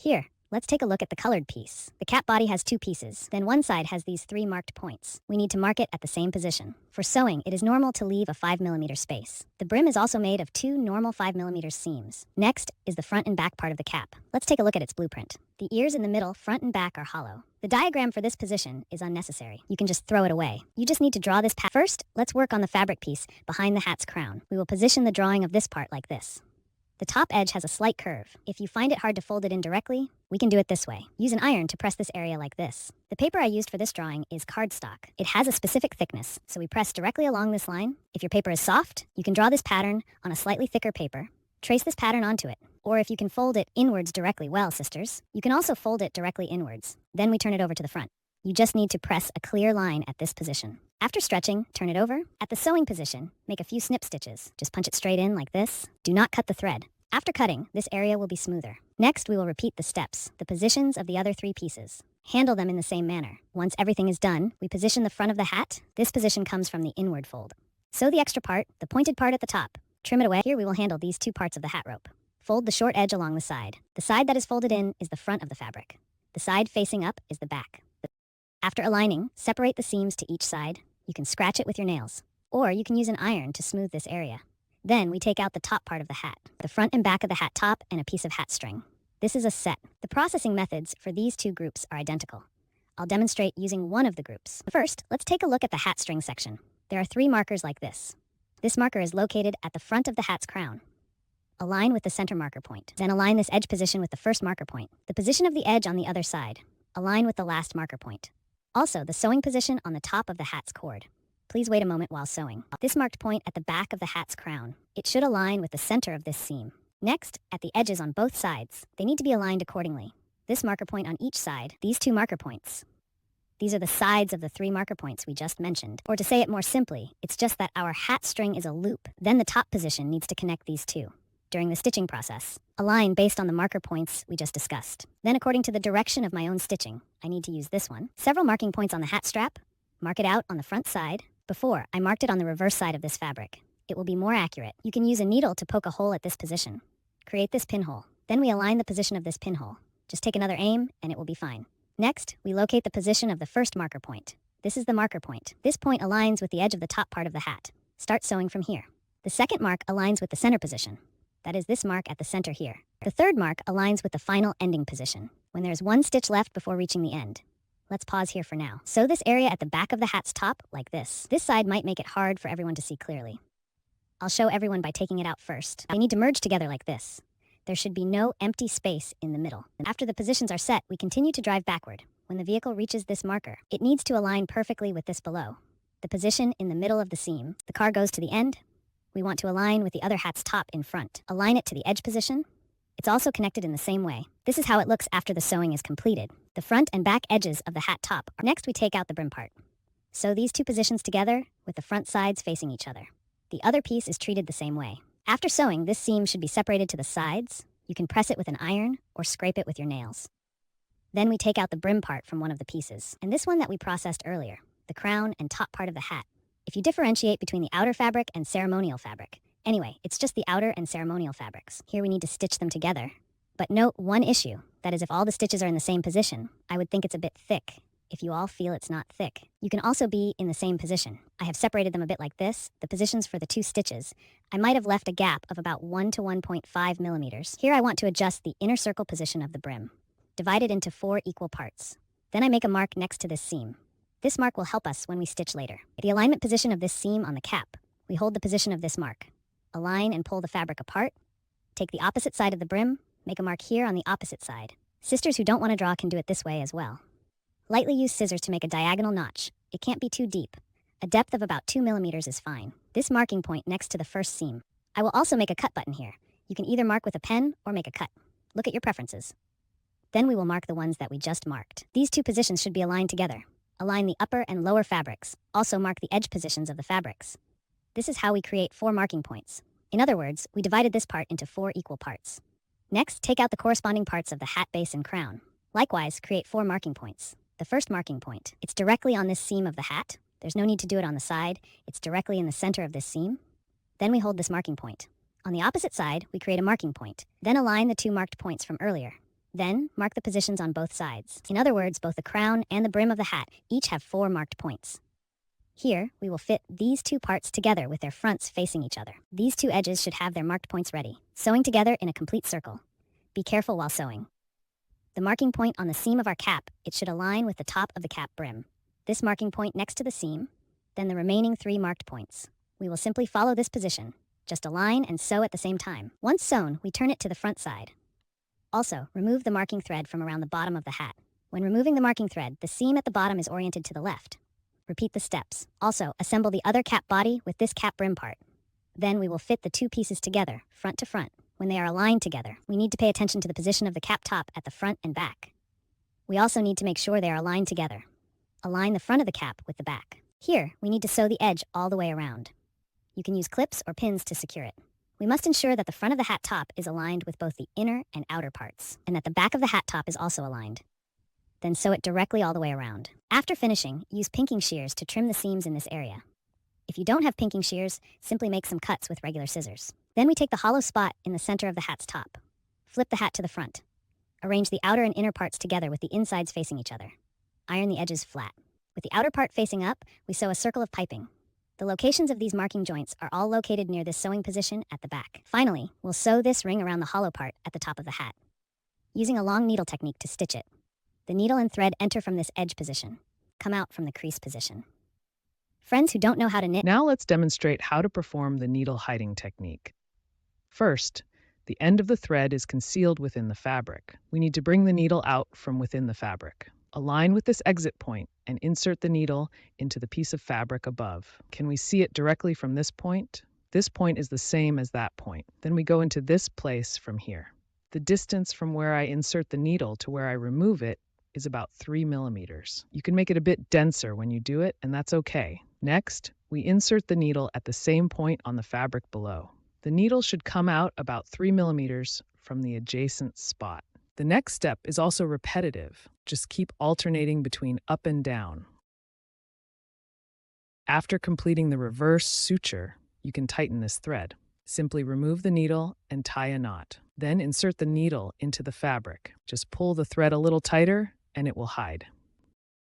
Here, let's take a look at the colored piece. The cap body has two pieces, then one side has these three marked points. We need to mark it at the same position. For sewing, it is normal to leave a 5mm space. The brim is also made of two normal 5mm seams. Next is the front and back part of the cap. Let's take a look at its blueprint. The ears in the middle, front and back, are hollow. The diagram for this position is unnecessary. You can just throw it away. You just need to draw this pattern. First, let's work on the fabric piece behind the hat's crown. We will position the drawing of this part like this. The top edge has a slight curve. If you find it hard to fold it in directly, we can do it this way. Use an iron to press this area like this. The paper I used for this drawing is cardstock. It has a specific thickness, so we press directly along this line. If your paper is soft, you can draw this pattern on a slightly thicker paper. Trace this pattern onto it. Or if you can fold it inwards directly, well, sisters, you can also fold it directly inwards. Then we turn it over to the front. You just need to press a clear line at this position. After stretching, turn it over. At the sewing position, make a few snip stitches. Just punch it straight in like this. Do not cut the thread. After cutting, this area will be smoother. Next, we will repeat the steps, the positions of the other three pieces. Handle them in the same manner. Once everything is done, we position the front of the hat. This position comes from the inward fold. Sew the extra part, the pointed part at the top. Trim it away. Here we will handle these two parts of the hat rope. Fold the short edge along the side. The side that is folded in is the front of the fabric. The side facing up is the back. After aligning, separate the seams to each side. You can scratch it with your nails, or you can use an iron to smooth this area. Then we take out the top part of the hat, the front and back of the hat top, and a piece of hat string. This is a set. The processing methods for these two groups are identical. I'll demonstrate using one of the groups. First, let's take a look at the hat string section. There are three markers like this. This marker is located at the front of the hat's crown. Align with the center marker point. Then align this edge position with the first marker point. The position of the edge on the other side. Align with the last marker point. Also, the sewing position on the top of the hat's cord. Please wait a moment while sewing. This marked point at the back of the hat's crown. It should align with the center of this seam. Next, at the edges on both sides, they need to be aligned accordingly. This marker point on each side, these two marker points. These are the sides of the three marker points we just mentioned. Or to say it more simply, it's just that our hat string is a loop. Then the top position needs to connect these two. During the stitching process, align based on the marker points we just discussed. Then according to the direction of my own stitching, I need to use this one. Several marking points on the hat strap. Mark it out on the front side. Before, I marked it on the reverse side of this fabric. It will be more accurate. You can use a needle to poke a hole at this position. Create this pinhole. Then we align the position of this pinhole. Just take another aim, and it will be fine. Next, we locate the position of the first marker point. This is the marker point. This point aligns with the edge of the top part of the hat. Start sewing from here. The second mark aligns with the center position. That is this mark at the center here. The third mark aligns with the final ending position, when there's one stitch left before reaching the end. Let's pause here for now. Sew this area at the back of the hat's top like this. This side might make it hard for everyone to see clearly. I'll show everyone by taking it out first. They need to merge together like this. There should be no empty space in the middle. And after the positions are set, we continue to drive backward. When the vehicle reaches this marker, it needs to align perfectly with this below. The position in the middle of the seam. The car goes to the end. We want to align with the other hat's top in front. Align it to the edge position. It's also connected in the same way. This is how it looks after the sewing is completed. The front and back edges of the hat top. Next, we take out the brim part. Sew these two positions together with the front sides facing each other. The other piece is treated the same way. After sewing, this seam should be separated to the sides. You can press it with an iron or scrape it with your nails. Then we take out the brim part from one of the pieces, and this one that we processed earlier, the crown and top part of the hat. If you differentiate between the outer fabric and ceremonial fabric, anyway, it's just the outer and ceremonial fabrics. Here we need to stitch them together. But note one issue, that is if all the stitches are in the same position, I would think it's a bit thick. If you all feel it's not thick, you can also be in the same position. I have separated them a bit like this, the positions for the two stitches. I might have left a gap of about 1 to 1.5 millimeters. Here I want to adjust the inner circle position of the brim. Divide it into 4 equal parts. Then I make a mark next to this seam. This mark will help us when we stitch later. The alignment position of this seam on the cap. We hold the position of this mark. Align and pull the fabric apart. Take the opposite side of the brim. Make a mark here on the opposite side. Sisters who don't want to draw can do it this way as well. Lightly use scissors to make a diagonal notch. It can't be too deep. A depth of about 2 millimeters is fine. This marking point next to the first seam. I will also make a cut button here. You can either mark with a pen or make a cut. Look at your preferences. Then we will mark the ones that we just marked. These two positions should be aligned together. Align the upper and lower fabrics. Also mark the edge positions of the fabrics. This is how we create 4 marking points. In other words, we divided this part into 4 equal parts. Next, take out the corresponding parts of the hat base and crown. Likewise, create 4 marking points. The first marking point, it's directly on this seam of the hat. There's no need to do it on the side. It's directly in the center of this seam. Then we hold this marking point. On the opposite side, we create a marking point. Then align the 2 marked points from earlier. Then, mark the positions on both sides. In other words, both the crown and the brim of the hat each have 4 marked points. Here, we will fit these two parts together with their fronts facing each other. These two edges should have their marked points ready, sewing together in a complete circle. Be careful while sewing. The marking point on the seam of our cap, it should align with the top of the cap brim. This marking point next to the seam, then the remaining 3 marked points. We will simply follow this position. Just align and sew at the same time. Once sewn, we turn it to the front side. Also, remove the marking thread from around the bottom of the hat. When removing the marking thread, the seam at the bottom is oriented to the left. Repeat the steps. Also, assemble the other cap body with this cap brim part. Then we will fit the 2 pieces together, front to front. When they are aligned together, we need to pay attention to the position of the cap top at the front and back. We also need to make sure they are aligned together. Align the front of the cap with the back. Here, we need to sew the edge all the way around. You can use clips or pins to secure it. We must ensure that the front of the hat top is aligned with both the inner and outer parts, and that the back of the hat top is also aligned. Then sew it directly all the way around. After finishing, use pinking shears to trim the seams in this area. If you don't have pinking shears, simply make some cuts with regular scissors. Then we take the hollow spot in the center of the hat's top. Flip the hat to the front. Arrange the outer and inner parts together with the insides facing each other. Iron the edges flat. With the outer part facing up, we sew a circle of piping. The locations of these marking joints are all located near this sewing position at the back. Finally, we'll sew this ring around the hollow part at the top of the hat, using a long needle technique to stitch it. The needle and thread enter from this edge position, come out from the crease position. Friends who don't know how to knit. Now let's demonstrate how to perform the needle hiding technique. First, the end of the thread is concealed within the fabric. We need to bring the needle out from within the fabric. Align with this exit point and insert the needle into the piece of fabric above. Can we see it directly from this point? This point is the same as that point. Then we go into this place from here. The distance from where I insert the needle to where I remove it is about 3 millimeters. You can make it a bit denser when you do it, and that's okay. Next, we insert the needle at the same point on the fabric below. The needle should come out about 3 millimeters from the adjacent spot. The next step is also repetitive. Just keep alternating between up and down. After completing the reverse suture, you can tighten this thread. Simply remove the needle and tie a knot. Then insert the needle into the fabric. Just pull the thread a little tighter and it will hide.